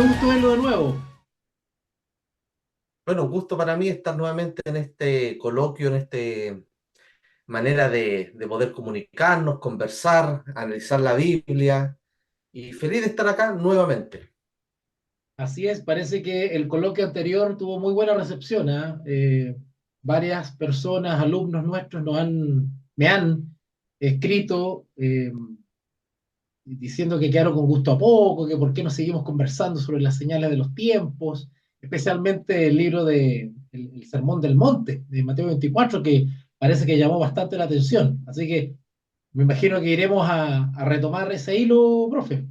qué gusto verlo de nuevo. Bueno, un gusto para mí estar nuevamente en este coloquio, en esta manera de poder comunicarnos, conversar, analizar la Biblia y feliz de estar acá nuevamente. Así es, parece que el coloquio anterior tuvo muy buena recepción, ¿ah? Varias personas, alumnos nuestros, me han escrito diciendo que quedaron con gusto a poco, que por qué no seguimos conversando sobre las señales de los tiempos, especialmente el libro el Sermón del Monte, de Mateo 24, que parece que llamó bastante la atención. Así que me imagino que iremos a retomar ese hilo, profe.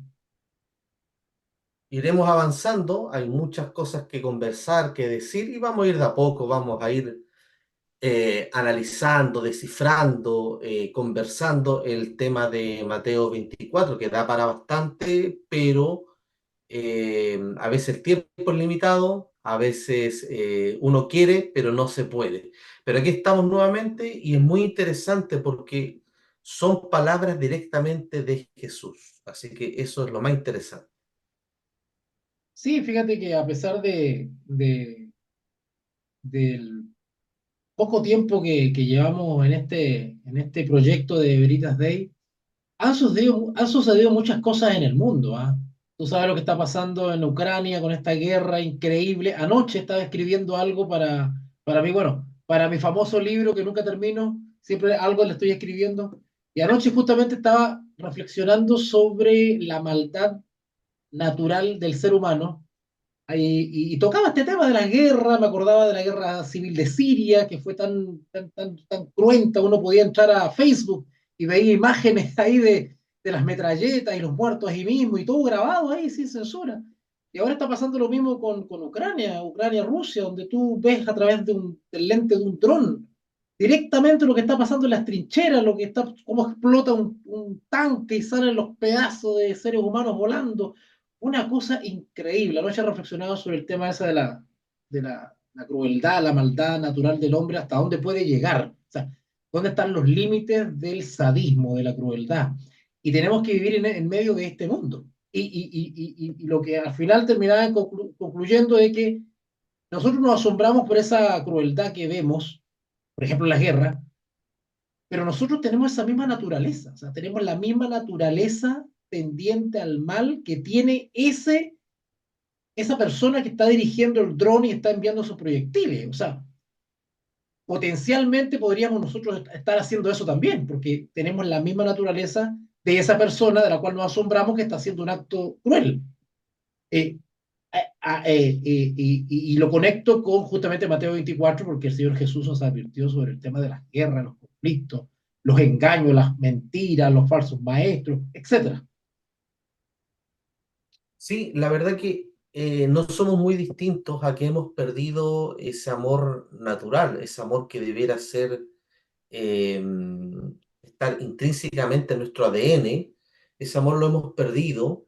Iremos avanzando, hay muchas cosas que conversar, que decir y vamos a ir de a poco, vamos a ir analizando, descifrando, conversando el tema de Mateo 24, que da para bastante, pero a veces el tiempo es limitado, a veces uno quiere, pero no se puede. Pero aquí estamos nuevamente y es muy interesante porque son palabras directamente de Jesús. Así que eso es lo más interesante. Sí, fíjate que a pesar del poco tiempo que llevamos en este proyecto de Veritas Day, han sucedido muchas cosas en el mundo, ¿ah? Tú sabes lo que está pasando en Ucrania con esta guerra increíble. Anoche estaba escribiendo algo para mí, bueno, para mi famoso libro que nunca termino, siempre algo le estoy escribiendo. Y anoche justamente estaba reflexionando sobre la maldad natural del ser humano y tocaba este tema de la guerra, me acordaba de la guerra civil de Siria, que fue tan cruenta, uno podía entrar a Facebook y veía imágenes ahí de las metralletas y los muertos ahí mismo, y todo grabado ahí sin censura. Y ahora está pasando lo mismo con Ucrania, Ucrania-Rusia, donde tú ves a través del lente de un dron directamente lo que está pasando en las trincheras, lo que está, cómo explota un tanque y salen los pedazos de seres humanos volando, una cosa increíble. Anoche he reflexionado sobre el tema ese la crueldad, la maldad natural del hombre, hasta dónde puede llegar. O sea, dónde están los límites del sadismo, de la crueldad. Y tenemos que vivir en medio de este mundo. Y lo que al final terminaba concluyendo es que nosotros nos asombramos por esa crueldad que vemos, por ejemplo, en la guerra, pero nosotros tenemos esa misma naturaleza, o sea, tenemos la misma naturaleza tendiente al mal que tiene esa persona que está dirigiendo el dron y está enviando sus proyectiles. O sea, potencialmente podríamos nosotros estar haciendo eso también, porque tenemos la misma naturaleza de esa persona de la cual nos asombramos que está haciendo un acto cruel. Eh, y lo conecto con justamente Mateo 24, porque el Señor Jesús nos advirtió sobre el tema de las guerras, los conflictos, los engaños, las mentiras, los falsos maestros, etcétera. Sí, la verdad que no somos muy distintos a que hemos perdido ese amor natural, ese amor que debiera ser eh, estar intrínsecamente en nuestro ADN. Ese amor lo hemos perdido.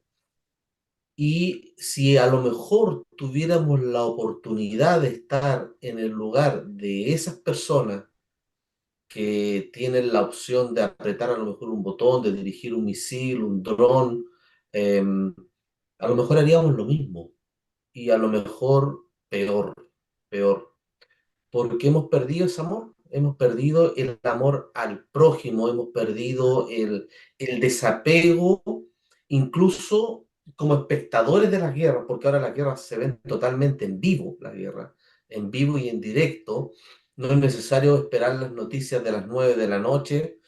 Y si a lo mejor tuviéramos la oportunidad de estar en el lugar de esas personas que tienen la opción de apretar a lo mejor un botón, de dirigir un misil, un dron, a lo mejor haríamos lo mismo y a lo mejor peor, peor, porque hemos perdido ese amor. Hemos perdido el amor al prójimo, hemos perdido el desapego, incluso como espectadores de las guerras, porque ahora las guerras se ven totalmente en vivo, las guerras, en vivo y en directo. No es necesario esperar las noticias de las 9 de la noche,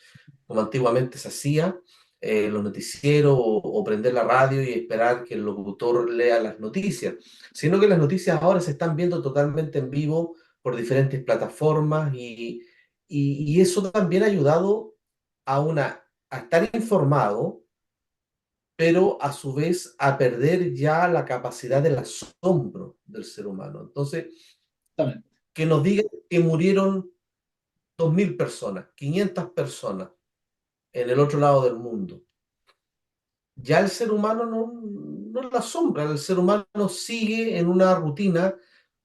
como antiguamente se hacía, los noticieros o prender la radio y esperar que el locutor lea las noticias, sino que las noticias ahora se están viendo totalmente en vivo por diferentes plataformas y eso también ha ayudado a estar informado, pero a su vez a perder ya la capacidad del asombro del ser humano. Entonces, Exactamente. que nos digan que murieron 2.000 personas, 500 personas en el otro lado del mundo. Ya el ser humano no la asombra, el ser humano sigue en una rutina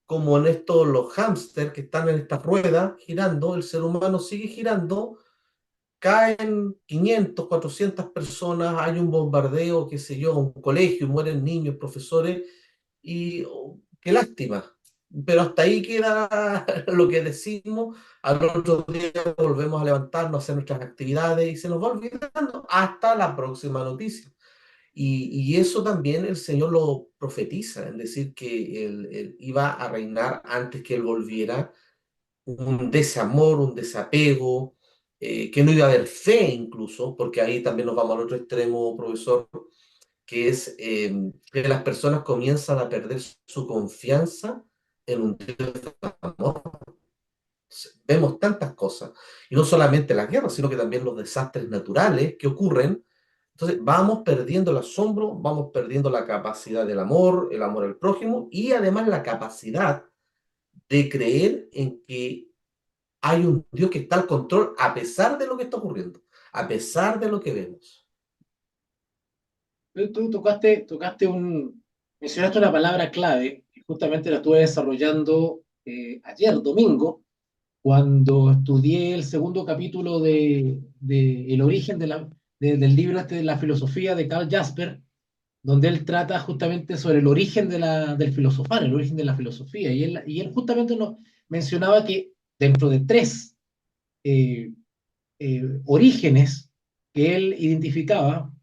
como en estos los hámster que están en esta rueda girando, el ser humano sigue girando, caen 500, 400 personas, hay un bombardeo, qué sé yo, un colegio, mueren niños, profesores, y qué lástima. Pero hasta ahí queda lo que decimos. Al otro día volvemos a levantarnos, a hacer nuestras actividades y se nos va olvidando hasta la próxima noticia. Y eso también el Señor lo profetiza, es decir, que él iba a reinar antes que Él volviera, un desamor, un desapego, que no iba a haber fe incluso, porque ahí también nos vamos al otro extremo, profesor, que es que las personas comienzan a perder su confianza en un Dios de amor. Vemos tantas cosas, y no solamente las guerras, sino que también los desastres naturales que ocurren. Entonces vamos perdiendo el asombro, vamos perdiendo la capacidad del amor, el amor al prójimo, y además la capacidad de creer en que hay un Dios que está al control a pesar de lo que está ocurriendo, a pesar de lo que vemos. Tú mencionaste una palabra clave, que justamente la estuve desarrollando ayer, domingo, cuando estudié el segundo capítulo de El origen del libro este de la filosofía de Karl Jasper, donde él trata justamente sobre el origen del filosofar, el origen de la filosofía, y él justamente nos mencionaba que dentro de tres orígenes que él identificaba,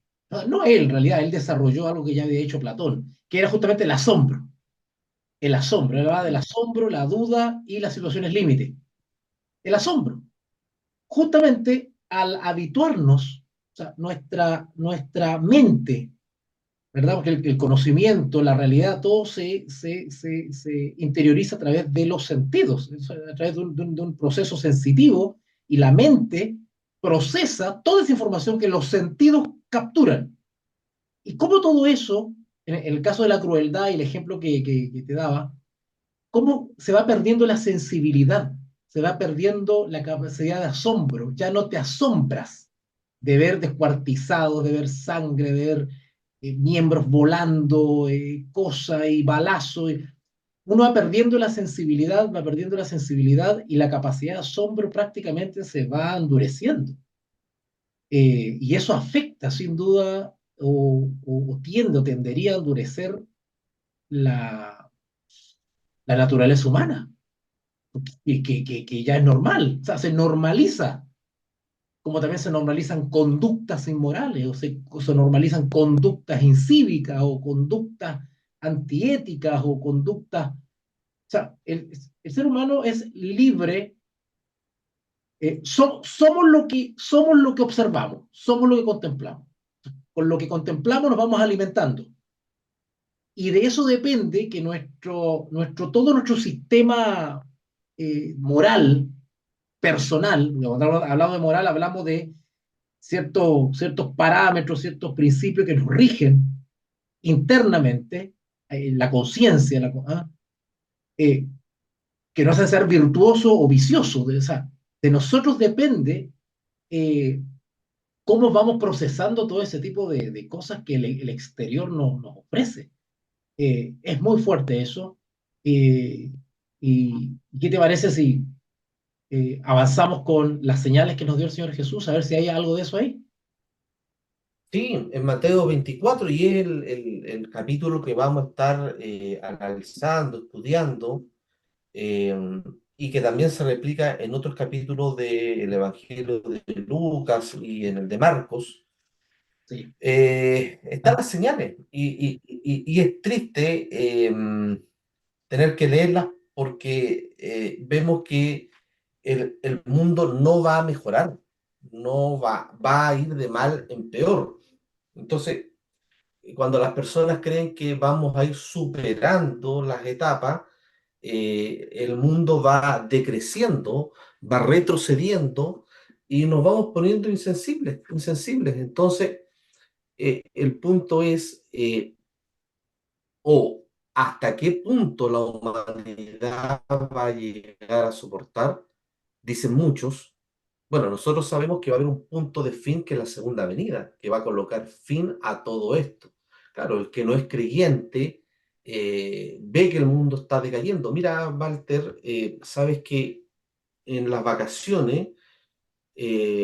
no él en realidad, él desarrolló algo que ya había hecho Platón, que era justamente él hablaba del asombro, la duda y las situaciones límite. El asombro, justamente al habituarnos, o sea, nuestra mente, ¿verdad? Porque el conocimiento, la realidad, todo se interioriza a través de los sentidos, a través de un proceso sensitivo, y la mente procesa toda esa información que los sentidos capturan. Y cómo todo eso, en el caso de la crueldad y el ejemplo que te daba, cómo se va perdiendo la sensibilidad, se va perdiendo la capacidad de asombro, ya no te asombras de ver descuartizados, de ver sangre, de ver miembros volando, cosas y balazos. Uno va perdiendo la sensibilidad y la capacidad de asombro prácticamente se va endureciendo. Y eso afecta sin duda o tiende o tendería a endurecer la, la naturaleza humana, que ya es normal, o sea, se normaliza, como también se normalizan conductas inmorales, o se normalizan conductas incívicas o conductas antiéticas o conductas. O sea, el ser humano es libre, somos lo que observamos, somos lo que contemplamos. Con lo que contemplamos nos vamos alimentando. Y de eso depende que todo nuestro sistema moral, personal, cuando hablamos de moral, hablamos de ciertos parámetros, ciertos principios que nos rigen internamente, la conciencia, eh, que nos hace ser virtuoso o vicioso. O sea, de nosotros depende eh, cómo vamos procesando todo ese tipo de cosas que el exterior nos ofrece. Es muy fuerte eso. Eh, ¿Y qué te parece si avanzamos con las señales que nos dio el Señor Jesús? A ver si hay algo de eso ahí. Sí, en Mateo 24, y es el capítulo que vamos a estar analizando, estudiando, eh, y que también se replica en otros capítulos del Evangelio de Lucas y en el de Marcos. Sí. Están las señales, y es triste tener que leerlas porque vemos que el mundo no va a mejorar, va a ir de mal en peor. Entonces, cuando las personas creen que vamos a ir superando las etapas, el mundo va decreciendo, va retrocediendo y nos vamos poniendo insensibles, insensibles. Entonces, el punto es, o hasta qué punto la humanidad va a llegar a soportar, dicen muchos. Bueno, nosotros sabemos que va a haber un punto de fin que es la segunda venida, que va a colocar fin a todo esto. Claro, el que no es creyente ve que el mundo está decayendo. Mira, Walter, sabes que en las vacaciones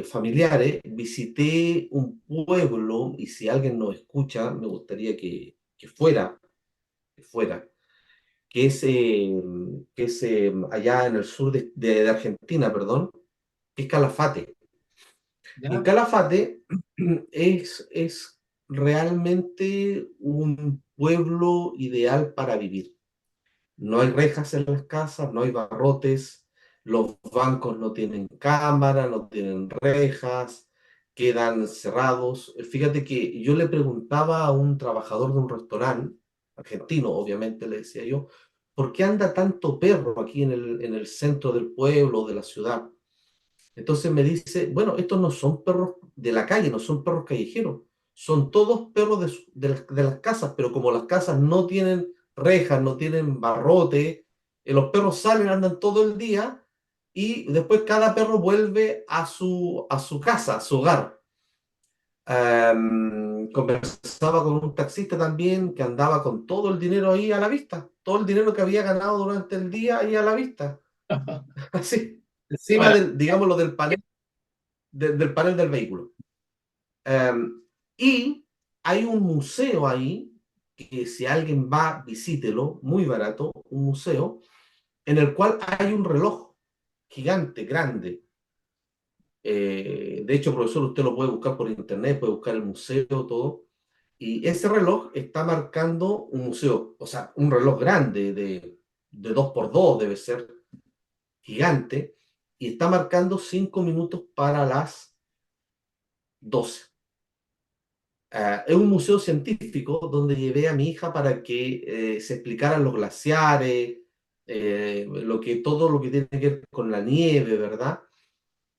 familiares visité un pueblo, y si alguien nos escucha, me gustaría que fuera. fuera, que es allá en el sur de Argentina, perdón, que es Calafate. En ¿ya? Calafate es realmente un pueblo ideal para vivir. No hay rejas en las casas, no hay barrotes, los bancos no tienen cámara, no tienen rejas, quedan cerrados. Fíjate que yo le preguntaba a un trabajador de un restaurante, argentino, obviamente, le decía yo, ¿por qué anda tanto perro aquí en el centro del pueblo, de la ciudad? Entonces me dice, bueno, estos no son perros de la calle, no son perros callejeros, son todos perros de las casas, pero como las casas no tienen rejas, no tienen barrote, los perros salen, andan todo el día y después cada perro vuelve a su casa, a su hogar. Conversaba con un taxista también que andaba con todo el dinero ahí a la vista, todo el dinero que había ganado durante el día ahí a la vista, así, Encima encima la- del, digámoslo, del panel del vehículo. Y hay un museo ahí, que si alguien va, visítelo, muy barato, un museo, en el cual hay un reloj gigante, grande. De hecho, profesor, usted lo puede buscar por internet, puede buscar el museo, todo. Y ese reloj está marcando un museo, o sea, un reloj grande de 2x2 debe ser gigante, y está marcando 5 minutos para las 12. Es un museo científico donde llevé a mi hija para que se explicaran los glaciares, todo lo que tiene que ver con la nieve, ¿verdad?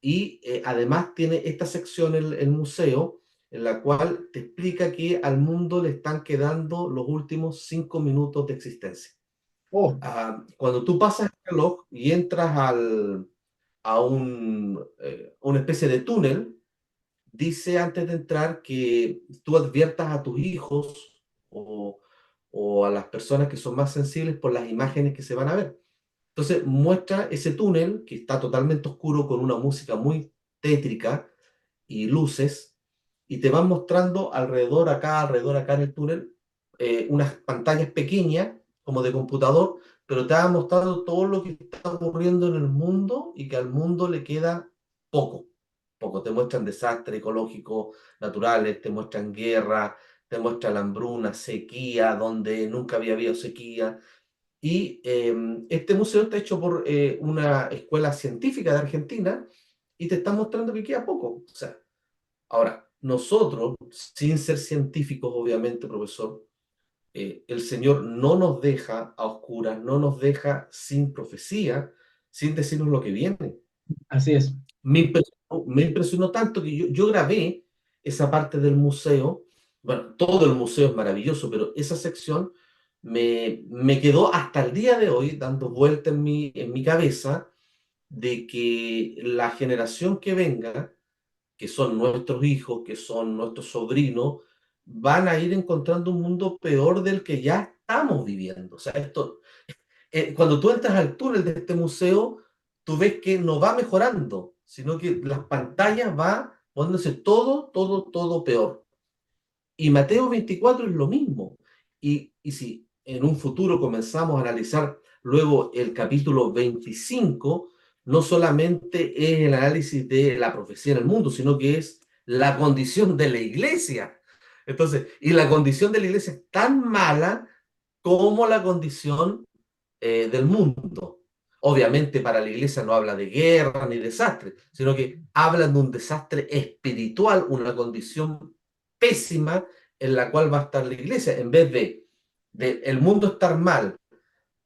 Y además tiene esta sección el museo en la cual te explica que al mundo le están quedando los últimos 5 minutos de existencia. Oh, Cuando tú pasas el reloj y entras a una especie de túnel, dice antes de entrar que tú adviertas a tus hijos o, o a las personas que son más sensibles por las imágenes que se van a ver. Entonces muestra ese túnel que está totalmente oscuro con una música muy tétrica y luces, y te van mostrando alrededor acá en el túnel, unas pantallas pequeñas como de computador, pero te van mostrando todo lo que está ocurriendo en el mundo y que al mundo le queda poco. Poco. Te muestran desastres ecológicos, naturales, te muestran guerra, te muestran la hambruna, sequía, donde nunca había habido sequía. Y este museo está hecho por una escuela científica de Argentina y te está mostrando que queda poco. O sea, ahora, nosotros, sin ser científicos, obviamente, profesor, el Señor no nos deja a oscuras, no nos deja sin profecía, sin decirnos lo que viene. así es. Me impresionó tanto que yo grabé esa parte del museo. Bueno, todo el museo es maravilloso, pero esa sección me quedó hasta el día de hoy dando vuelta en mi cabeza de que la generación que venga, que son nuestros hijos, que son nuestros sobrinos, van a ir encontrando un mundo peor del que ya estamos viviendo. O sea, cuando tú entras al túnel de este museo, tú ves que no va mejorando, sino que las pantallas va poniéndose todo peor. Y Mateo 24 es lo mismo. Y si en un futuro comenzamos a analizar luego el capítulo 25, no solamente es el análisis de la profecía en el mundo, sino que es la condición de la iglesia. Entonces, y la condición de la iglesia es tan mala como la condición del mundo. Obviamente para la iglesia no habla de guerra ni desastre, sino que habla de un desastre espiritual, una condición pésima en la cual va a estar la iglesia, en vez de el mundo estar mal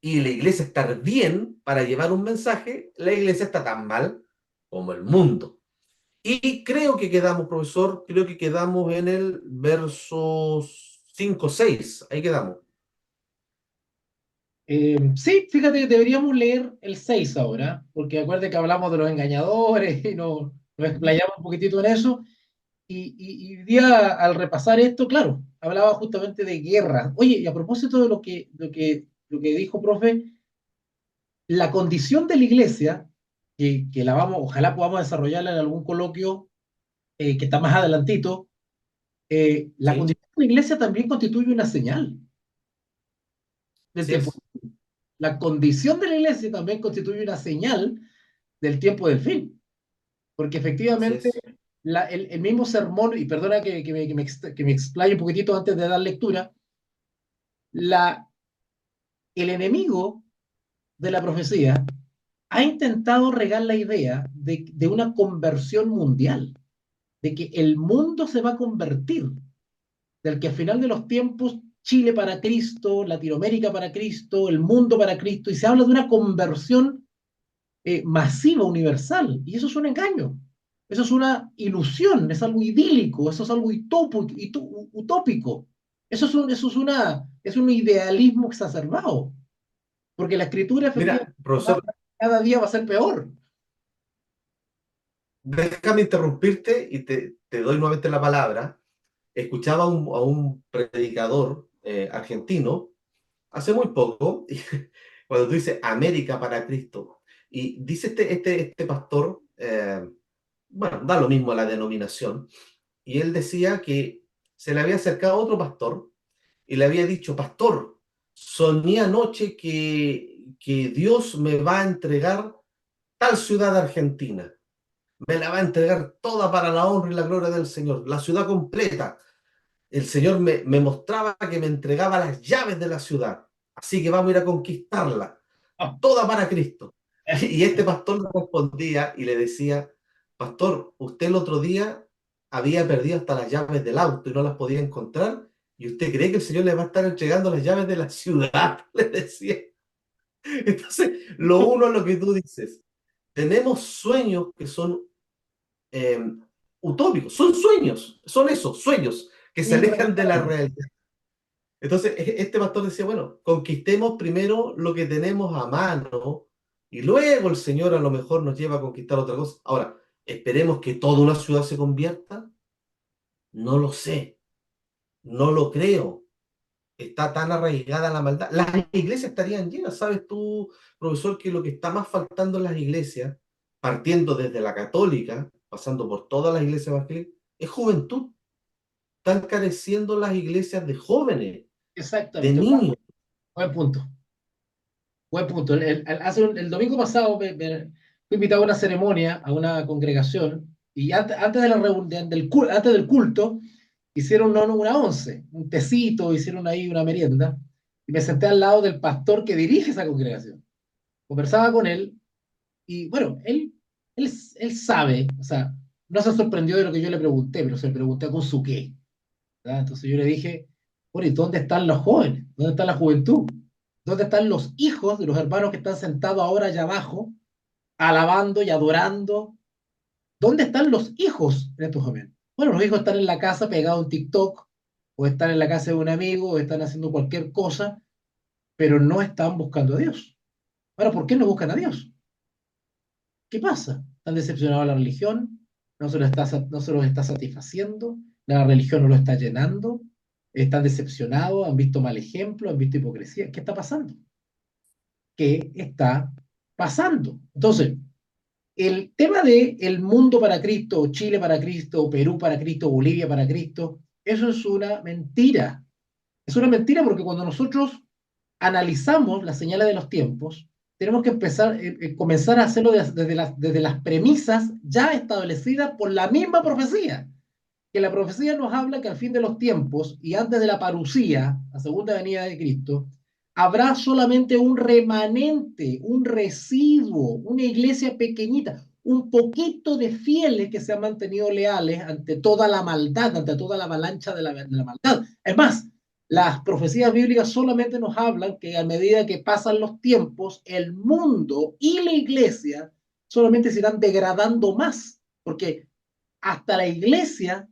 y la iglesia estar bien para llevar un mensaje, la iglesia está tan mal como el mundo. Y creo que quedamos, profesor, creo que quedamos en el verso 5-6, ahí quedamos. Sí, fíjate que deberíamos leer el 6 ahora, porque acuérdate que hablamos de los engañadores y nos explayamos un poquitito en eso. Y hoy día, al repasar esto, claro, hablaba justamente de guerra. Oye, y a propósito de lo que dijo, profe, la condición de la iglesia, que la vamos, ojalá podamos desarrollarla en algún coloquio que está más adelantito, la ¿Sí? condición de la iglesia también constituye una señal. del Así tiempo. es, La condición de la iglesia también constituye una señal del tiempo del fin, porque así efectivamente es. el mismo sermón, y perdona que me explaye un poquitito antes de dar lectura, la, el enemigo de la profecía ha intentado regar la idea de una conversión mundial, de que el mundo se va a convertir, del que al final de los tiempos Chile para Cristo, Latinoamérica para Cristo, el mundo para Cristo, y se habla de una conversión masiva, universal, y eso es un engaño, eso es una ilusión, es algo idílico, eso es algo utópico, es un idealismo exacerbado, porque la escritura efectivamente Mira, profesor, cada día va a ser peor. déjame interrumpirte y te doy nuevamente la palabra. Escuchaba a un predicador argentino hace muy poco, y cuando tú dices América para Cristo, y dice este pastor, bueno, da lo mismo la denominación, y él decía que se le había acercado otro pastor y le había dicho, pastor, soñé anoche que Dios me va a entregar tal ciudad argentina, me la va a entregar toda para la honra y la gloria del Señor, la ciudad completa. El Señor me mostraba que me entregaba las llaves de la ciudad, así que vamos a ir a conquistarla, Oh, toda para Cristo. Y este pastor le respondía y le decía, pastor, usted el otro día había perdido hasta las llaves del auto y no las podía encontrar, y usted cree que el Señor le va a estar entregando las llaves de la ciudad, le decía. Entonces, lo uno es lo que tú dices. Tenemos sueños que son eh, utópicos, son sueños, son esos sueños que se alejan de la irrealizable. realidad. Entonces, este pastor decía, bueno, conquistemos primero lo que tenemos a mano y luego el Señor a lo mejor nos lleva a conquistar otra cosa. Ahora, esperemos que toda una ciudad se convierta. No lo sé, no lo creo. Está tan arraigada la maldad. Las iglesias estarían llenas, ¿sabes tú, profesor, que lo que está más faltando en las iglesias, partiendo desde la católica, pasando por todas las iglesias evangélicas, es juventud? Están careciendo las iglesias de jóvenes, de Exactamente, niños. buen punto. Buen punto. El domingo pasado fui invitado a una ceremonia, a una congregación, y antes, de la reunión, antes del culto, hicieron una once, un tecito, hicieron ahí una merienda, y me senté al lado del pastor que dirige esa congregación. Conversaba con él, y bueno, él sabe, o sea, no se sorprendió de lo que yo le pregunté, pero se le pregunté con su qué. ¿Verdad? Entonces yo le dije, bueno, ¿y dónde están los jóvenes? ¿Dónde está la juventud? ¿Dónde están los hijos de los hermanos que están sentados ahora allá abajo, alabando y adorando? ¿Dónde están los hijos en estos momentos? Bueno, los hijos están en la casa pegados en TikTok, o están en la casa de un amigo, o están haciendo cualquier cosa, pero no están buscando a Dios. Ahora, ¿por qué no buscan a Dios? ¿Qué pasa? ¿Están decepcionados de la religión? No se los está satisfaciendo? ¿La religión no lo está llenando? ¿Están decepcionados? ¿Han visto mal ejemplo? ¿Han visto hipocresía? ¿Qué está pasando? ¿Qué está pasando? Entonces, el tema de el mundo para Cristo, Chile para Cristo, Perú para Cristo, Bolivia para Cristo, eso es una mentira. Es una mentira porque cuando nosotros analizamos las señales de los tiempos, tenemos que comenzar a hacerlo desde las premisas ya establecidas por la misma profecía. Que la profecía nos habla que al fin de los tiempos y antes de la parucía, la segunda venida de Cristo, habrá solamente un remanente, un residuo, una iglesia pequeñita, un poquito de fieles que se han mantenido leales ante toda la maldad, ante toda la avalancha de la maldad. Es más, las profecías bíblicas solamente nos hablan que a medida que pasan los tiempos, el mundo y la iglesia solamente se irán degradando más, porque hasta la iglesia,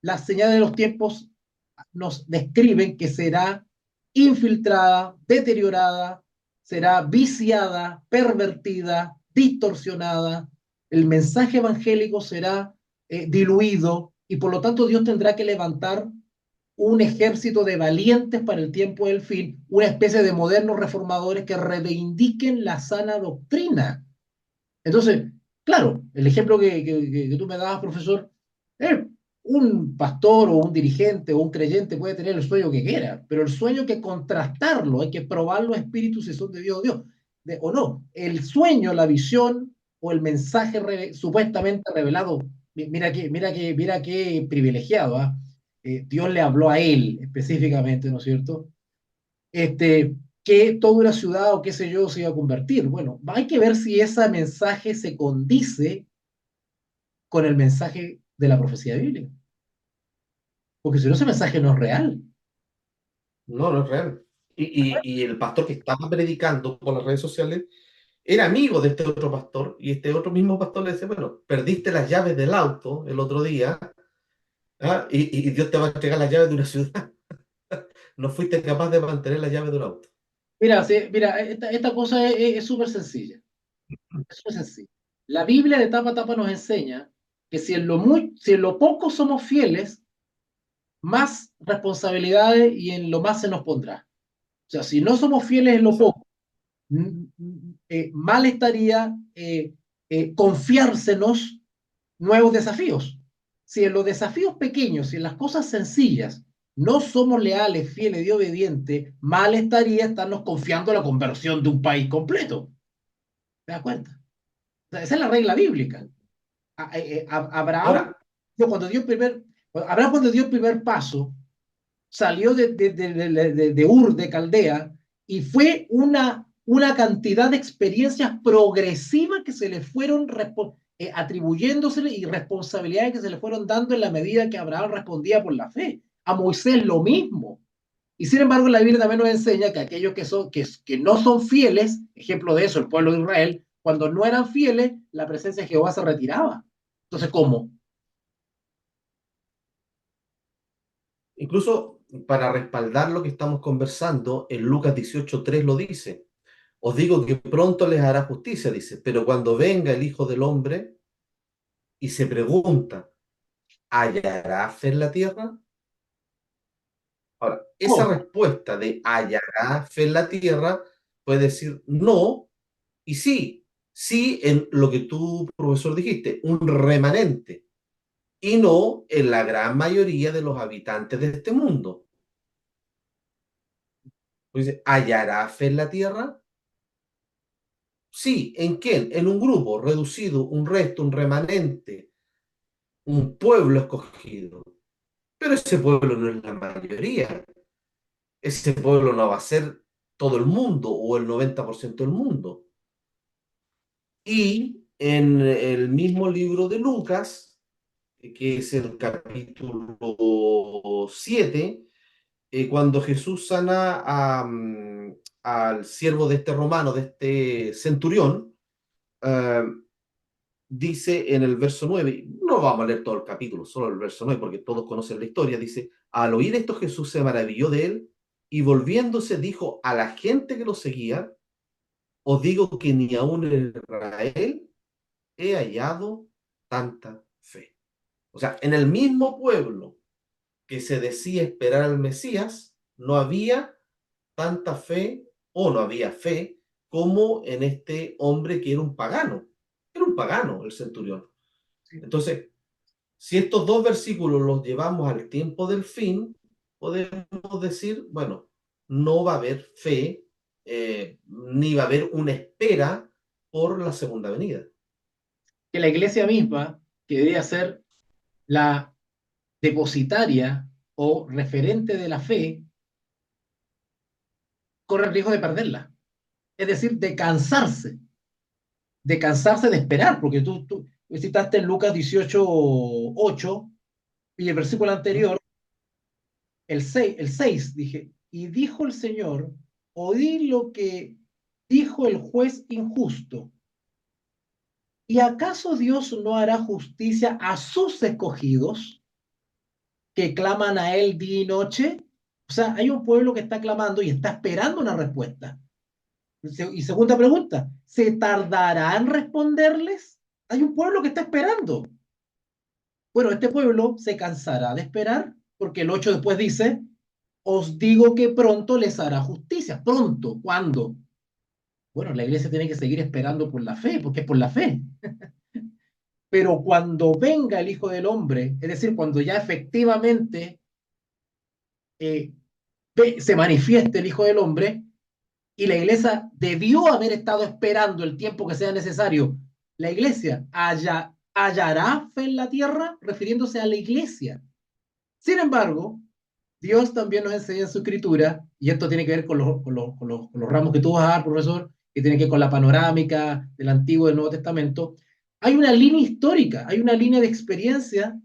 las señales de los tiempos nos describen que será infiltrada, deteriorada, será viciada, pervertida, distorsionada, el mensaje evangélico será diluido y por lo tanto Dios tendrá que levantar un ejército de valientes para el tiempo del fin, una especie de modernos reformadores que reivindiquen la sana doctrina. Entonces, claro, el ejemplo que tú me dabas, profesor, es un pastor o un dirigente o un creyente puede tener el sueño que quiera, pero el sueño hay que contrastarlo, hay que probar los espíritus si son de Dios o no. El sueño, la visión o el mensaje supuestamente revelado, mira qué privilegiado, ¿ah? Dios le habló a él específicamente, ¿no es cierto? Que toda una ciudad o qué sé yo se iba a convertir. Bueno, hay que ver si ese mensaje se condice con el mensaje de la profecía bíblica, porque si no ese mensaje no es real. No, no es real. Y el pastor que estaba predicando por las redes sociales era amigo de este otro pastor y este otro mismo pastor le decía, bueno, perdiste las llaves del auto el otro día, ¿ah? Y Dios te va a entregar las llaves de una ciudad. No fuiste capaz de mantener las llaves de un auto. Mira, mira, esta cosa es súper sencilla, es súper sencilla. La Biblia de tapa a tapa nos enseña que si en lo poco somos fieles, más responsabilidades y en lo más se nos pondrá. O sea, si no somos fieles en lo Exacto. poco, mal estaría confiársenos nuevos desafíos. Si en los desafíos pequeños, si en las cosas sencillas no somos leales, fieles y obedientes, mal estaría estarnos confiando en la conversión de un país completo. ¿Te das cuenta? O sea, esa es la regla bíblica. Abraham, Ahora, cuando dio el primer, Abraham cuando dio el primer paso, salió de Ur, de Caldea, y fue una cantidad de experiencias progresivas que se le fueron atribuyéndosele y responsabilidades que se le fueron dando en la medida que Abraham respondía por la fe. A Moisés lo mismo. Y sin embargo, la Biblia también nos enseña que aquellos que no son fieles, ejemplo de eso, el pueblo de Israel, cuando no eran fieles, la presencia de Jehová se retiraba. Entonces, ¿cómo? incluso para respaldar lo que estamos conversando, en Lucas 18:3 lo dice. Os digo que pronto les hará justicia, dice, pero cuando venga el Hijo del Hombre y se pregunta, ¿hallará fe en la tierra? Ahora, esa ¿Cómo? respuesta de hallará fe en la tierra puede decir no y sí, sí en lo que tú, profesor, dijiste, un remanente, y no en la gran mayoría de los habitantes de este mundo. Pues dice, ¿hallará fe en la tierra? Sí, ¿en quién? En un grupo reducido, un resto, un remanente, un pueblo escogido. Pero ese pueblo no es la mayoría. Ese pueblo no va a ser todo el mundo o el 90% del mundo. Y en el mismo libro de Lucas, que es el capítulo 7, cuando Jesús sana al siervo de este romano, de este centurión, eh, dice en el verso 9, no vamos a leer todo el capítulo, solo el verso 9, porque todos conocen la historia, dice, al oír esto Jesús se maravilló de él y volviéndose dijo a la gente que lo seguía, os digo que ni aún en Israel he hallado tanta fe. O sea, en el mismo pueblo que se decía esperar al Mesías, no había tanta fe o no había fe como en este hombre que era un pagano. Era un pagano el centurión. Entonces, si estos dos versículos los llevamos al tiempo del fin, podemos decir, bueno, no va a haber fe, ni va a haber una espera por la segunda venida. Que la iglesia misma, que debería ser la depositaria o referente de la fe, corre el riesgo de perderla. Es decir, de cansarse de esperar, porque tú citaste en Lucas 18:8 y el versículo ¿Mm? anterior, el 6 dije, y dijo el Señor, oí lo que dijo el juez injusto. ¿Y acaso Dios no hará justicia a sus escogidos que claman a Él día y noche? O sea, hay un pueblo que está clamando y está esperando una respuesta. Y segunda pregunta, ¿se tardará en responderles? Hay un pueblo que está esperando. Bueno, este pueblo se cansará de esperar porque el 8 después dice, os digo que pronto les hará justicia. Pronto, ¿cuándo? Bueno, la iglesia tiene que seguir esperando por la fe, porque es por la fe. pero cuando venga el Hijo del Hombre, es decir, cuando ya efectivamente eh, se manifieste el Hijo del Hombre, y la iglesia debió haber estado esperando el tiempo que sea necesario, la iglesia hallará fe en la tierra, refiriéndose a la iglesia. Sin embargo, Dios también nos enseña en su escritura, y esto tiene que ver con los ramos que tú vas a dar, profesor, que tiene que ver con la panorámica del Antiguo y del Nuevo Testamento. Hay una línea histórica, hay una línea de experiencia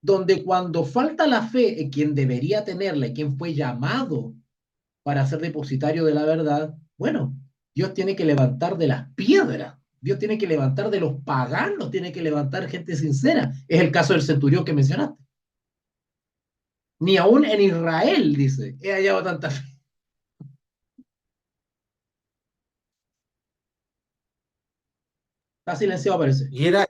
donde cuando falta la fe en quien debería tenerla y quien fue llamado para ser depositario de la verdad, bueno, Dios tiene que levantar de las piedras, Dios tiene que levantar de los paganos, tiene que levantar gente sincera. Es el caso del centurión que mencionaste. Ni aún en Israel, dice, he hallado tanta fe. Está silenciado, parece. Y era,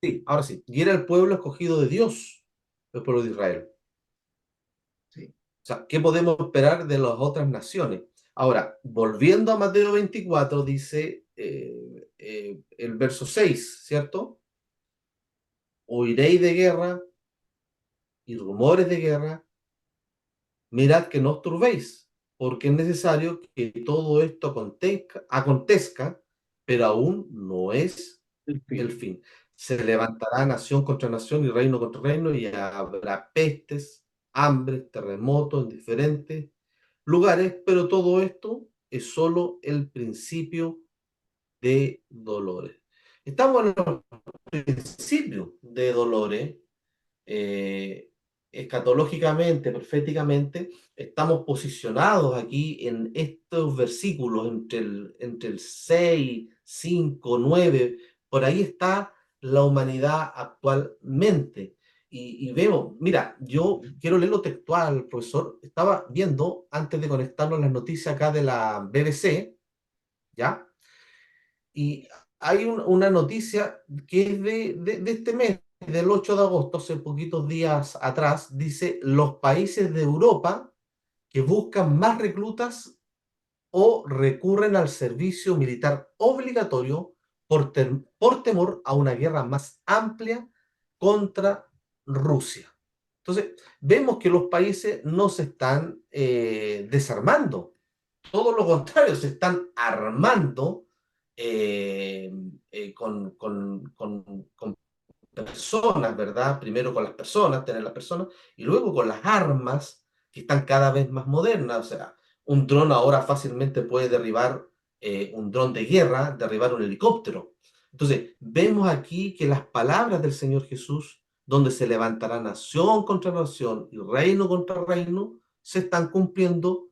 sí, ahora sí, y era el pueblo escogido de Dios, el pueblo de Israel. Sí, O sea, ¿qué podemos esperar de las otras naciones? Ahora, volviendo a Mateo 24, dice el verso 6, ¿cierto? Oiréis de guerra y rumores de guerra, mirad que no os turbéis, porque es necesario que todo esto acontezca, pero aún no es el el fin. fin. Se levantará nación contra nación y reino contra reino, y habrá pestes, hambres, terremotos en diferentes lugares, pero todo esto es solo el principio de dolores. Estamos en los principios de dolores, eh, escatológicamente, proféticamente, estamos posicionados aquí en estos versículos entre el 6, 5, 9, por ahí está la humanidad actualmente. Y vemos, mira, yo quiero leer lo textual, profesor, estaba viendo antes de conectarnos las noticias acá de la BBC, ¿ya? Y hay una noticia que es de este mes, del 8 de agosto, hace poquitos días atrás, dice los países de Europa que buscan más reclutas o recurren al servicio militar obligatorio por temor a una guerra más amplia contra Rusia. Entonces, vemos que los países no se están desarmando, todo lo contrario, se están armando eh, con personas, ¿verdad? Primero con las personas, tener las personas, y luego con las armas que están cada vez más modernas. O sea, un dron ahora fácilmente puede derribar un dron de guerra, derribar un helicóptero. Entonces, vemos aquí que las palabras del Señor Jesús, donde se levantará nación contra nación y reino contra reino, se están cumpliendo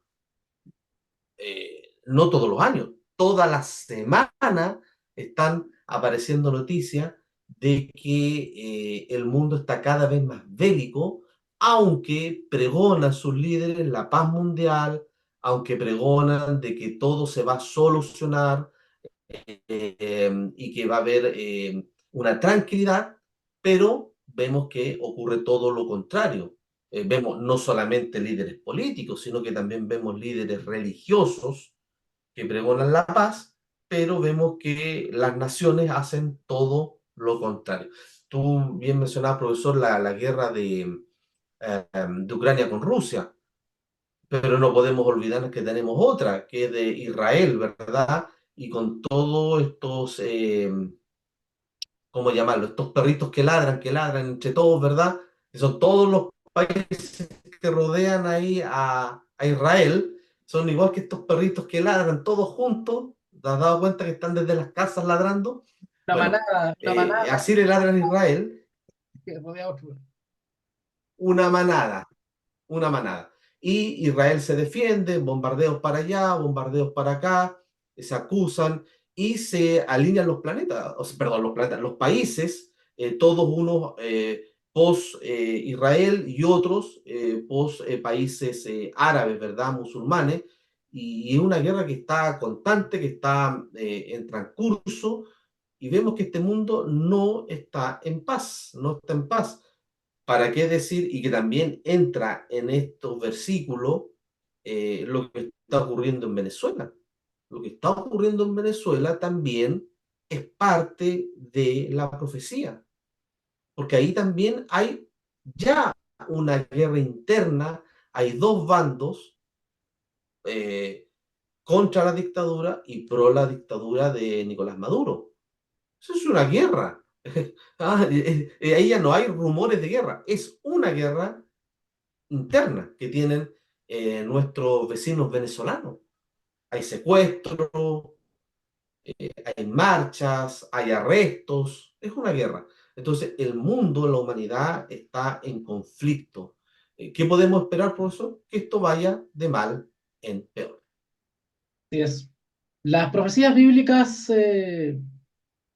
no todos los años, toda la semana están apareciendo noticias de que el mundo está cada vez más bélico, aunque pregonan sus líderes la paz mundial, aunque pregonan de que todo se va a solucionar y que va a haber una tranquilidad, pero vemos que ocurre todo lo contrario. Vemos no solamente líderes políticos, sino que también vemos líderes religiosos que pregonan la paz, pero vemos que las naciones hacen todo lo contrario. Tú bien mencionabas, profesor, la guerra de Ucrania con Rusia, pero no podemos olvidarnos que tenemos otra, que es de Israel, ¿verdad? Y con todos estos, ¿cómo llamarlo? Estos perritos que ladran entre todos, ¿verdad? Que son todos los países que rodean ahí a Israel, son igual que estos perritos que ladran todos juntos. ¿Te has dado cuenta que están desde las casas ladrando? Bueno, Una manada así le ladran a Israel, que rodea a otro. una manada, una manada. Y Israel se defiende, bombardeos para allá, bombardeos para acá, se acusan y se alinean los planetas, o sea, perdón, los planetas, los países, todos unos post-Israel y otros post-países árabes, ¿verdad? Musulmanes. Y es una guerra que está constante, que está en transcurso, y vemos que este mundo no está en paz, no está en paz. ¿Para qué decir? Y que también entra en estos versículos lo que está ocurriendo en Venezuela. Lo que está ocurriendo en Venezuela también es parte de la profecía. porque ahí también hay ya una guerra interna, hay dos bandos eh, contra la dictadura y pro la dictadura de Nicolás Maduro. Eso es una guerra. Ahí ya no hay rumores de guerra, es una guerra interna que tienen nuestros vecinos venezolanos. Hay secuestros, hay marchas, hay arrestos, es una guerra. Entonces, el mundo, la humanidad está en conflicto. ¿Qué podemos esperar, profesor? Que esto vaya de mal en peor. Así es. Las profecías bíblicas,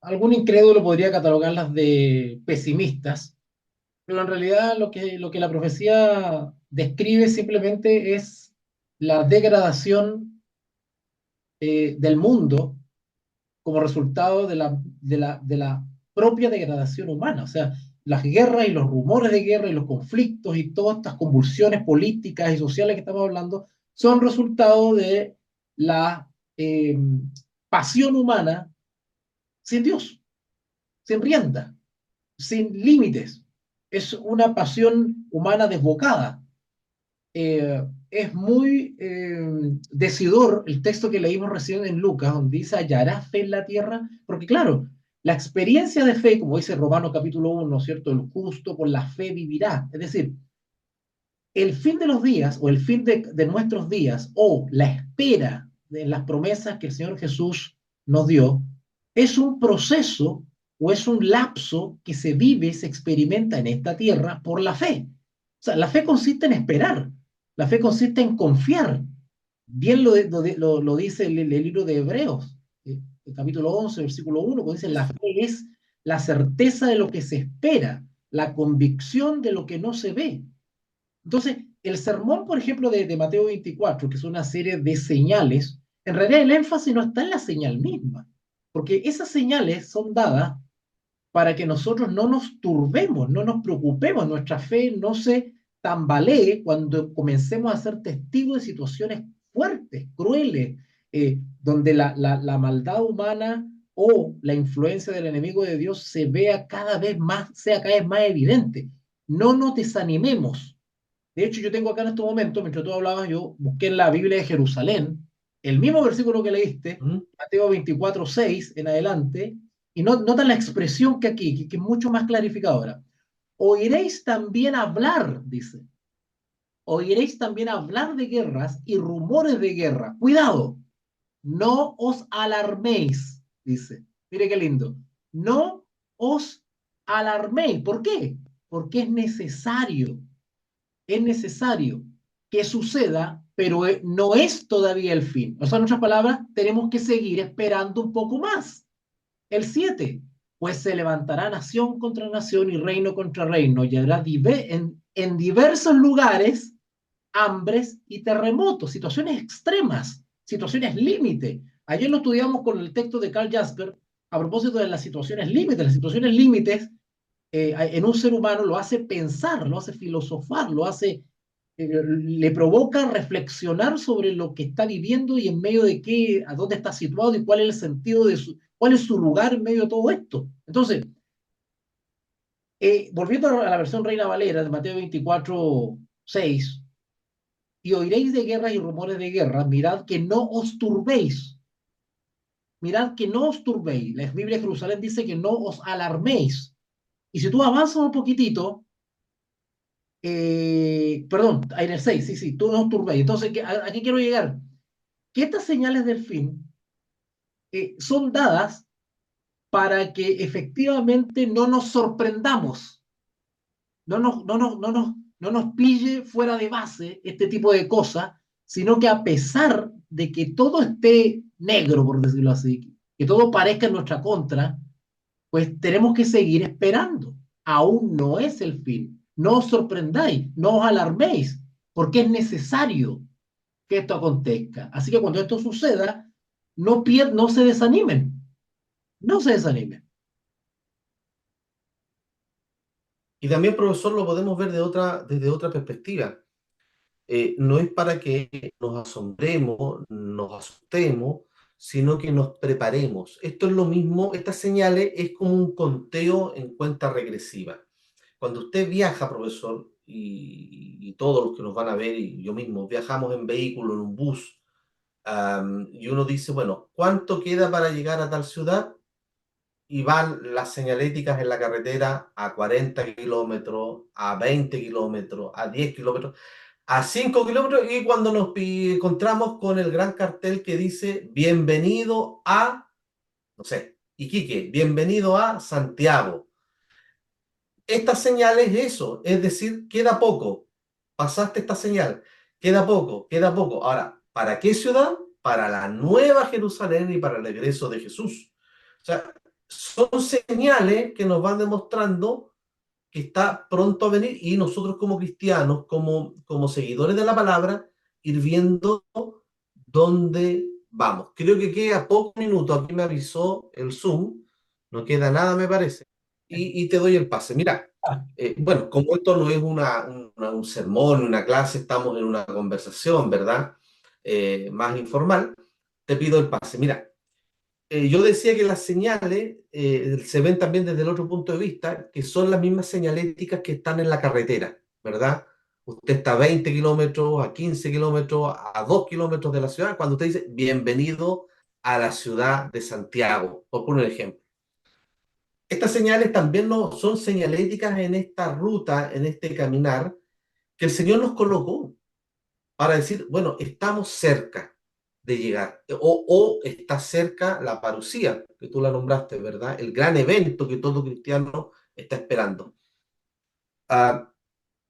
algún incrédulo podría catalogarlas de pesimistas, pero en realidad lo que la profecía describe simplemente es la degradación del mundo como resultado de la propia degradación humana. O sea, las guerras y los rumores de guerra y los conflictos y todas estas convulsiones políticas y sociales que estamos hablando son resultado de la pasión humana sin Dios, sin rienda, sin límites. Es una pasión humana desbocada. Es muy decidor el texto que leímos recién en Lucas, donde dice, ¿hallará fe en la tierra? Porque claro, la experiencia de fe, como dice Romanos capítulo 1, ¿cierto? El justo por la fe vivirá. Es decir, el fin de los días o el fin de nuestros días o la espera de las promesas que el Señor Jesús nos dio es un proceso o es un lapso que se vive, se experimenta en esta tierra por la fe. O sea, la fe consiste en esperar, la fe consiste en confiar. Bien lo dice el libro de Hebreos, el capítulo 11, versículo 1, cuando dice, la Es, fe es la certeza de lo que se espera, la convicción de lo que no se ve. Entonces, el sermón, por ejemplo, de Mateo 24, que es una serie de señales, en realidad el énfasis no está en la señal misma, porque esas señales son dadas para que nosotros no nos turbemos, no nos preocupemos, nuestra fe no se tambalee cuando comencemos a ser testigos de situaciones fuertes, crueles, donde la maldad humana o la influencia del enemigo de Dios se vea cada vez más, sea cada vez más evidente. No nos desanimemos. De hecho, yo tengo acá en este momento, mientras tú hablabas, yo busqué en la Biblia de Jerusalén el mismo versículo que leíste, ¿Mm? Mateo 24 6 en adelante, y nota la expresión que aquí, que es mucho más clarificadora. Oiréis también hablar, dice, oiréis también hablar de guerras y rumores de guerra. Cuidado, no os alarméis, dice. Mire qué lindo. No os alarméis. ¿Por qué? Porque es necesario que suceda, pero no es todavía el fin. O sea, en otras palabras, tenemos que seguir esperando un poco más. El 7, pues se levantará nación contra nación y reino contra reino, y habrá en diversos lugares hambres y terremotos, situaciones extremas, situaciones límite. Ayer lo estudiamos con el texto de Carl Jasper a propósito de las situaciones límites. Las situaciones límites en un ser humano lo hace pensar, lo hace filosofar, le provoca reflexionar sobre lo que está viviendo y en medio de qué, a dónde está situado y cuál es el sentido cuál es su lugar en medio de todo esto. Entonces, volviendo a la versión Reina Valera de Mateo 24, 6, y oiréis de guerras y rumores de guerra, mirad que no os turbéis. La Biblia de Jerusalén dice que no os alarméis. Y si tú avanzas un poquitito, perdón, en el 6 sí, sí, tú no turbéis. Entonces, ¿a qué quiero llegar? Que estas señales del fin son dadas para que efectivamente no nos sorprendamos, no nos pille fuera de base este tipo de cosas, sino que a pesar de que todo esté negro, por decirlo así, que todo parezca en nuestra contra, pues tenemos que seguir esperando. Aún no es el fin. No os sorprendáis, no os alarméis, porque es necesario que esto acontezca. Así que cuando esto suceda, no se desanimen, no se desanimen. Y también, profesor, lo podemos ver desde otra perspectiva. No es para que nos asombremos, nos asustemos, sino que nos preparemos. Esto es lo mismo, estas señales es como un conteo en cuenta regresiva. cuando usted viaja, profesor, y todos los que nos van a ver, y yo mismo, viajamos en vehículo, en un bus, y uno dice, bueno, ¿cuánto queda para llegar a tal ciudad? Y van las señaléticas en la carretera a 40 kilómetros, a 20 kilómetros, a 10 kilómetros, a 5 kilómetros, y cuando nos encontramos con el gran cartel que dice, bienvenido a, no sé, Iquique, bienvenido a Santiago. Esta señal es eso, es decir, queda poco. Pasaste esta señal, queda poco, queda poco. Ahora, ¿para qué ciudad? Para la nueva Jerusalén y para el regreso de Jesús. O sea, son señales que nos van demostrando que está pronto a venir y nosotros como cristianos, como seguidores de la palabra, ir viendo dónde vamos. Creo que queda pocos minutos, aquí me avisó el Zoom, no queda nada me parece, y te doy el pase. Mira, Ah, bueno, como esto no es un sermón, una clase, estamos en una conversación, ¿verdad? Más informal, te pido el pase. Mira, yo decía que las señales se ven también desde el otro punto de vista, que son las mismas señaléticas que están en la carretera, ¿verdad? Usted está a 20 kilómetros, a 15 kilómetros, a 2 kilómetros de la ciudad, cuando usted dice bienvenido a la ciudad de Santiago, por poner un ejemplo. Estas señales también no, son señaléticas en esta ruta, en este caminar, que el Señor nos colocó para decir, bueno, estamos cerca de llegar, o está cerca la parucía, que tú la nombraste, ¿verdad? El gran evento que todo cristiano está esperando. Ah,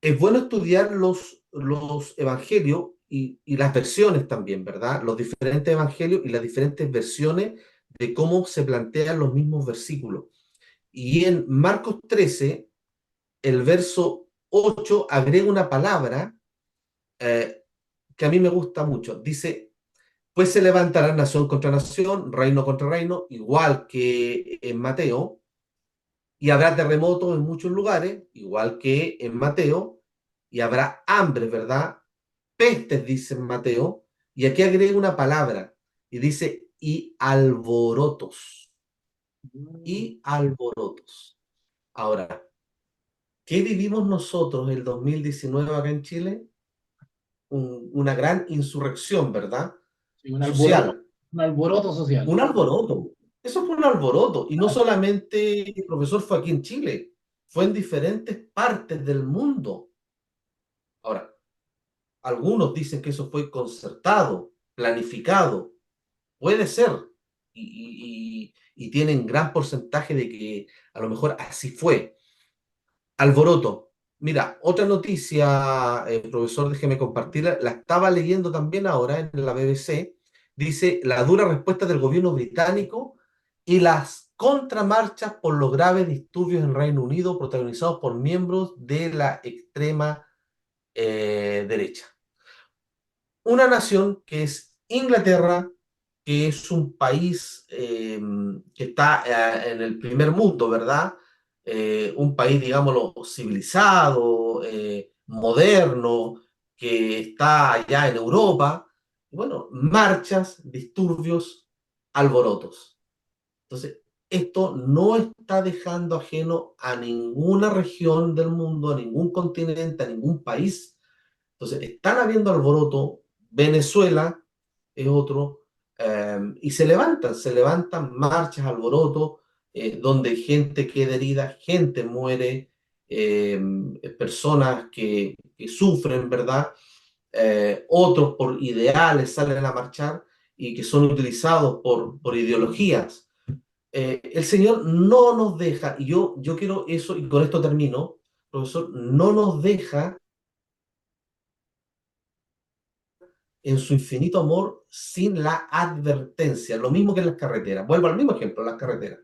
es bueno estudiar los evangelios y las versiones también, ¿verdad? Los diferentes evangelios y las diferentes versiones de cómo se plantean los mismos versículos. Y en Marcos 13, el verso 8 agrega una palabra eh, que a mí me gusta mucho. Dice, pues se levantará nación contra nación, reino contra reino, igual que en Mateo, y habrá terremotos en muchos lugares, igual que en Mateo, y habrá hambre, ¿verdad? Pestes, dice en Mateo, y aquí agrega una palabra, y dice, mm, y alborotos. Ahora, ¿qué vivimos nosotros el 2019 acá en Chile? Una gran insurrección, ¿verdad? sí, Social. un alboroto social. Un alboroto. Eso fue un alboroto. Y no solamente, profesor, fue aquí en Chile, fue en diferentes partes del mundo. Ahora, algunos dicen que eso fue concertado, planificado. Puede ser. Y tienen gran porcentaje de que a lo mejor así fue. Alboroto. Mira, otra noticia, profesor, déjeme compartirla. La estaba leyendo también ahora en la BBC. Dice la dura respuesta del gobierno británico y las contramarchas por los graves disturbios en Reino Unido protagonizados por miembros de la extrema derecha. Una nación que es Inglaterra, que es un país que está en el primer mundo, ¿verdad? Un país, digámoslo, civilizado, moderno, que está allá en Europa. Bueno, marchas, disturbios, alborotos. Entonces, esto no está dejando ajeno a ninguna región del mundo, a ningún continente, a ningún país. Entonces, están habiendo alboroto, Venezuela es otro, y se levantan marchas, alborotos, donde gente queda herida, gente muere, eh, personas que sufren, ¿verdad? Otros por ideales salen a marchar y que son utilizados por ideologías. El Señor no nos deja, y yo quiero eso, y con esto termino, profesor, no nos deja en su infinito amor sin la advertencia, lo mismo que en las carreteras. Vuelvo al mismo ejemplo, las carreteras.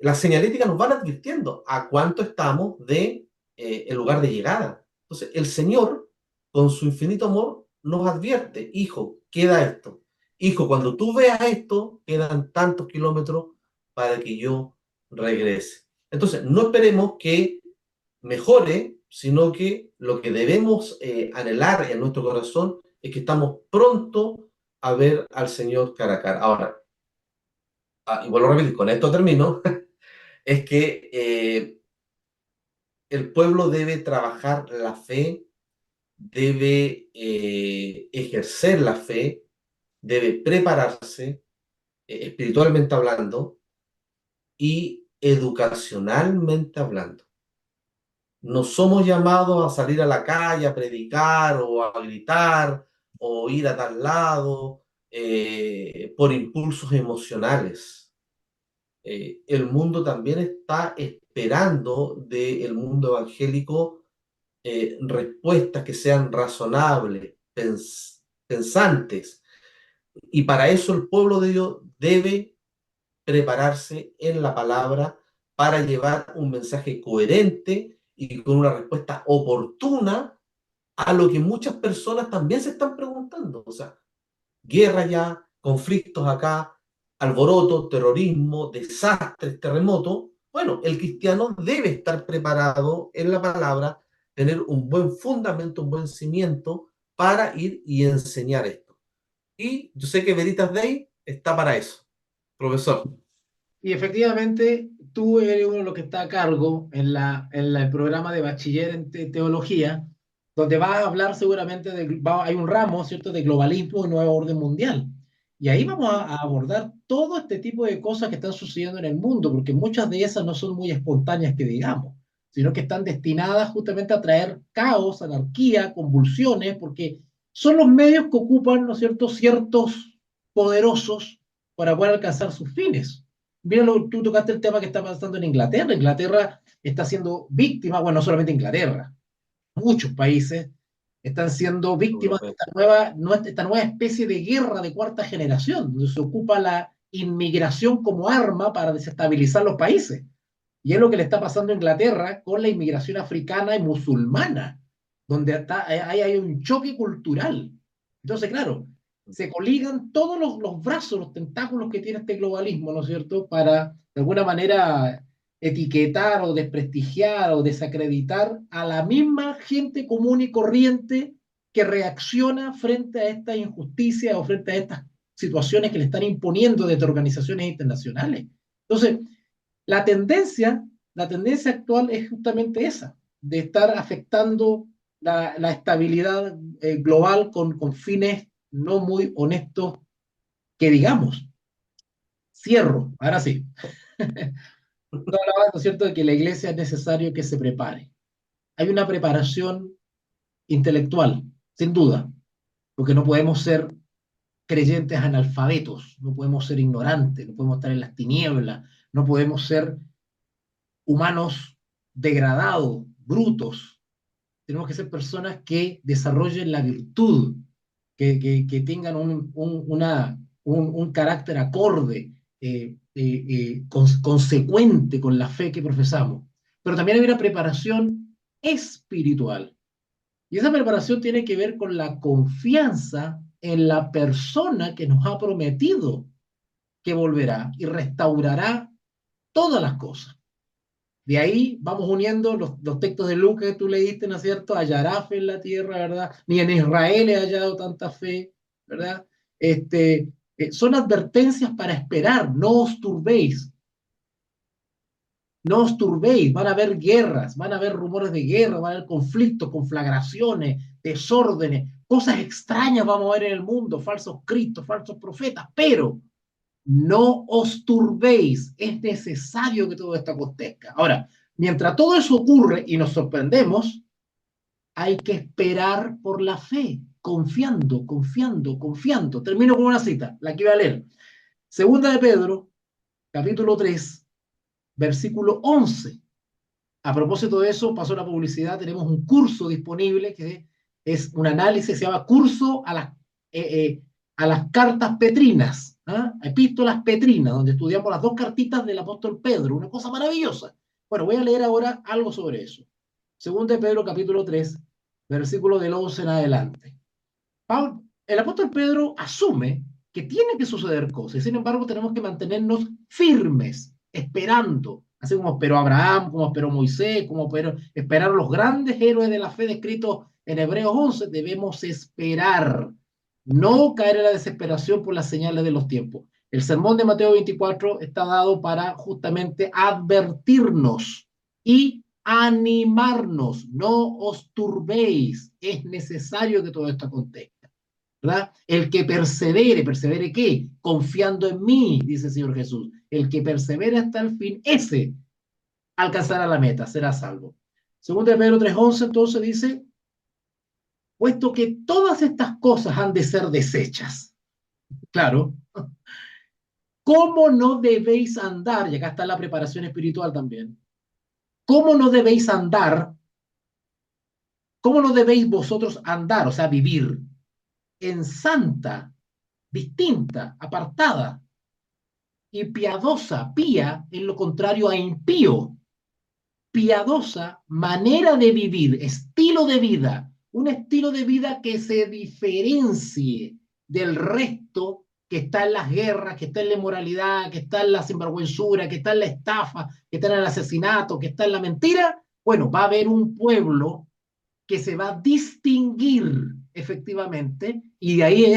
Las señaléticas nos van advirtiendo a cuánto estamos de el lugar de llegada. Entonces, el Señor, con su infinito amor, nos advierte, hijo, queda esto. Hijo, cuando tú veas esto, quedan tantos kilómetros para que yo regrese. Entonces, no esperemos que mejore, sino que lo que debemos anhelar en nuestro corazón es que estamos pronto a ver al Señor cara a cara. Ahora, y vuelvo a repetir, con esto termino, es que el pueblo debe trabajar la fe, debe ejercer la fe, debe prepararse espiritualmente hablando y educacionalmente hablando. No somos llamados a salir a la calle a predicar o a gritar o ir a tal lado por impulsos emocionales. El mundo también está esperando del mundo evangélico respuestas que sean razonables, pensantes. Y para eso el pueblo de Dios debe prepararse en la palabra para llevar un mensaje coherente y con una respuesta oportuna a lo que muchas personas también se están preguntando. O sea, guerra ya, conflictos acá, alboroto, terrorismo, desastres, terremotos. Bueno, el cristiano debe estar preparado en la palabra, tener un buen fundamento, un buen cimiento para ir y enseñar esto. Y yo sé que Veritas Day está para eso, profesor. Y efectivamente, tú eres uno de los que está a cargo el programa de bachiller en teología, donde vas a hablar seguramente hay un ramo, ¿cierto?, de globalismo y nuevo orden mundial. Y ahí vamos a abordar todo este tipo de cosas que están sucediendo en el mundo, porque muchas de esas no son muy espontáneas que digamos, sino que están destinadas justamente a traer caos, anarquía, convulsiones, porque son los medios que ocupan, ¿no es cierto?, ciertos poderosos para poder alcanzar sus fines. Mira, tú tocaste el tema que está pasando en Inglaterra. Inglaterra está siendo víctima, bueno, no solamente Inglaterra, muchos países están siendo víctimas de Europeo. esta nueva especie de guerra de cuarta generación, donde se ocupa la inmigración como arma para desestabilizar los países. Y es lo que le está pasando a Inglaterra con la inmigración africana y musulmana, donde hay un choque cultural. Entonces, claro, se coligan todos los brazos, los tentáculos que tiene este globalismo, ¿no es cierto?, para de alguna manera etiquetar o desprestigiar o desacreditar a la misma gente común y corriente que reacciona frente a esta injusticia o frente a estas situaciones que le están imponiendo desde organizaciones internacionales. Entonces, la tendencia, la tendencia actual es justamente esa, de estar afectando la estabilidad global con fines no muy honestos que digamos. Cierro, ahora sí. No hablaba, ¿no es cierto?, de que la iglesia es necesario que se prepare. Hay una preparación intelectual, sin duda, porque no podemos ser creyentes analfabetos, no podemos ser ignorantes, no podemos estar en las tinieblas, no podemos ser humanos degradados, brutos. Tenemos que ser personas que desarrollen la virtud, que tengan un carácter acorde, consecuente con la fe que profesamos. Pero también hay una preparación espiritual. Y esa preparación tiene que ver con la confianza en la persona que nos ha prometido que volverá y restaurará todas las cosas. De ahí vamos uniendo los textos de Lucas que tú leíste, ¿no es cierto? Hallará fe en la tierra, ¿verdad? Ni en Israel he hallado tanta fe, ¿verdad? Son advertencias para esperar, no os turbéis, no os turbéis, van a haber guerras, van a haber rumores de guerra, van a haber conflictos, conflagraciones, desórdenes, cosas extrañas vamos a ver en el mundo, falsos cristos, falsos profetas, pero no os turbéis, es necesario que todo esto acontezca. Ahora, mientras todo eso ocurre y nos sorprendemos, hay que esperar por la fe, confiando, confiando, confiando. Termino con una cita, la que iba a leer. Segunda de Pedro, capítulo 3, versículo 11. A propósito de eso, pasó la publicidad, tenemos un curso disponible que es un análisis, se llama Curso a las cartas petrinas, ¿eh? Epístolas petrinas, donde estudiamos las dos cartitas del apóstol Pedro, una cosa maravillosa. Bueno, voy a leer ahora algo sobre eso. Segunda de Pedro, capítulo 3, versículo del 11 en adelante. El apóstol Pedro asume que tiene que suceder cosas, sin embargo tenemos que mantenernos firmes, esperando, así como esperó Abraham, como esperó Moisés, como esperaron los grandes héroes de la fe descritos en Hebreos 11, debemos esperar, no caer en la desesperación por las señales de los tiempos. El sermón de Mateo 24 está dado para justamente advertirnos y animarnos, no os turbéis. Es necesario que todo esto acontezca, ¿verdad? El que persevere, ¿persevere qué? Confiando en mí, dice el Señor Jesús. El que persevere hasta el fin, ese alcanzará la meta, será salvo. Segundo de Pedro 3:11 entonces dice, puesto que todas estas cosas han de ser desechas. Claro, ¿cómo no debéis andar? Y acá está la preparación espiritual también. ¿Cómo no debéis andar? ¿Cómo no debéis vosotros andar? O sea, vivir en santa, distinta, apartada y piadosa. Pía en lo contrario a impío. Piadosa manera de vivir, estilo de vida, un estilo de vida que se diferencie del resto que está en las guerras, que está en la inmoralidad, que está en la sinvergüenzura, que está en la estafa, que está en el asesinato, que está en la mentira. Bueno, va a haber un pueblo que se va a distinguir efectivamente y de ahí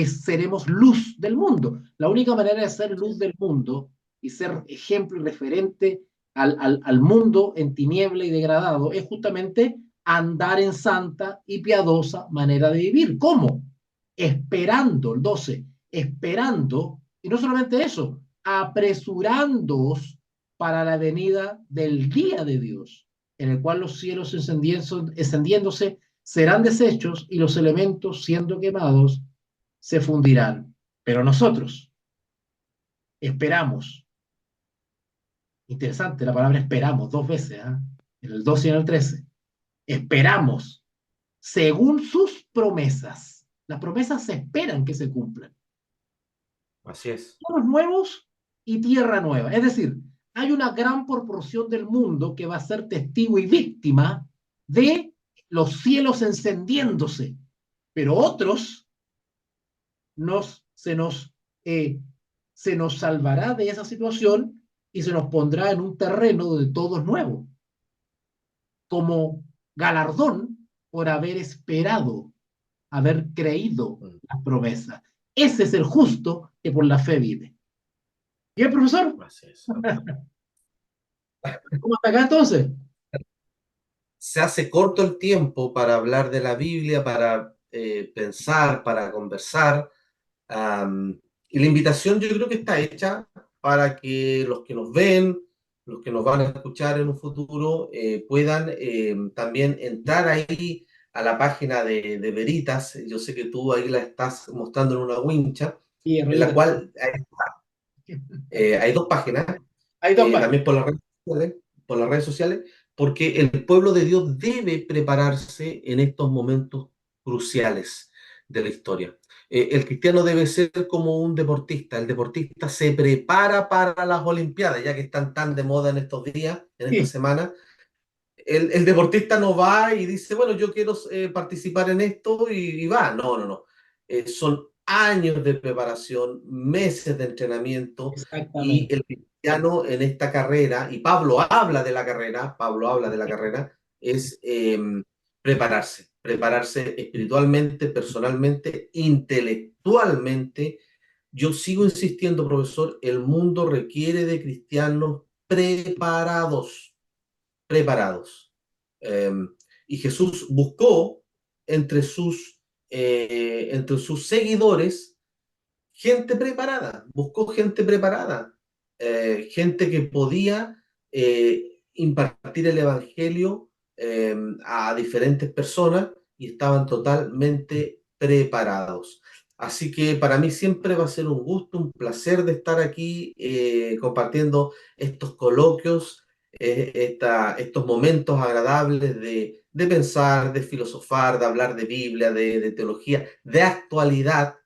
seremos luz del mundo. La única manera de ser luz del mundo y ser ejemplo y referente al mundo en tiniebla y degradado es justamente andar en santa y piadosa manera de vivir. ¿Cómo? Esperando, el 12, esperando, y no solamente eso, apresurándoos para la venida del día de Dios, en el cual los cielos encendiéndose serán deshechos y los elementos siendo quemados se fundirán. Pero nosotros esperamos, interesante la palabra esperamos, dos veces, ¿eh? En el 12 y en el 13, esperamos según sus promesas. Las promesas se esperan que se cumplan. Así es. Cielos nuevos y tierra nueva. Es decir, hay una gran proporción del mundo que va a ser testigo y víctima de los cielos encendiéndose, pero otros se nos, eh, se nos salvará de esa situación y se nos pondrá en un terreno donde todo es nuevo, como galardón por haber esperado, haber creído Mm. las promesas. Ese es el justo que por la fe vive. Bien, profesor, Así es. ¿cómo está acá entonces? Se hace corto el tiempo para hablar de la Biblia, para pensar, para conversar. Y la invitación yo creo que está hecha para que los que nos ven, los que nos van a escuchar en un futuro, puedan también entrar ahí a la página de Veritas. Yo sé que tú ahí la estás mostrando en una wincha, Y en la Rolita, cual hay dos páginas, hay dos páginas. también por las redes sociales, porque el pueblo de Dios debe prepararse en estos momentos cruciales de la historia. El cristiano debe ser como un deportista. El deportista se prepara para las Olimpiadas, ya que están tan de moda en estos días, en esta Sí, semana. El deportista no va y dice, bueno, yo quiero participar en esto y va. No, no, no. Son años de preparación, meses de entrenamiento y exactamente. el cristiano en esta carrera, y Pablo habla de la carrera, es prepararse, prepararse espiritualmente, personalmente, intelectualmente. Yo sigo insistiendo, profesor, el mundo requiere de cristianos preparados. Eh, y Jesús buscó entre entre sus seguidores buscó gente preparada, gente que podía impartir el Evangelio a diferentes personas y estaban totalmente preparados. Así que para mí siempre va a ser un gusto, un placer de estar aquí compartiendo estos coloquios, estos momentos agradables de pensar, de filosofar, de hablar de Biblia, de teología, de actualidad.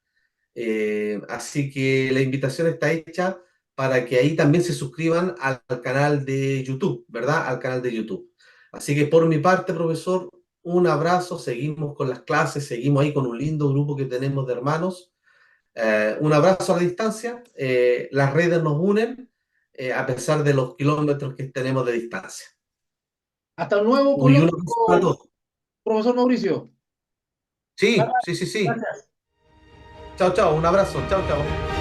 Así que la invitación está hecha para que ahí también se suscriban al canal de YouTube, ¿verdad? Al canal de YouTube. Así que por mi parte, profesor, un abrazo, seguimos con las clases, seguimos ahí con un lindo grupo que tenemos de hermanos. Un abrazo a la distancia, las redes nos unen a pesar de los kilómetros que tenemos de distancia. Hasta un nuevo Y un abrazo para coloquio, todos. profesor Mauricio. Sí, sí, sí, sí. Gracias. Chao, chao, un abrazo, chao, chao.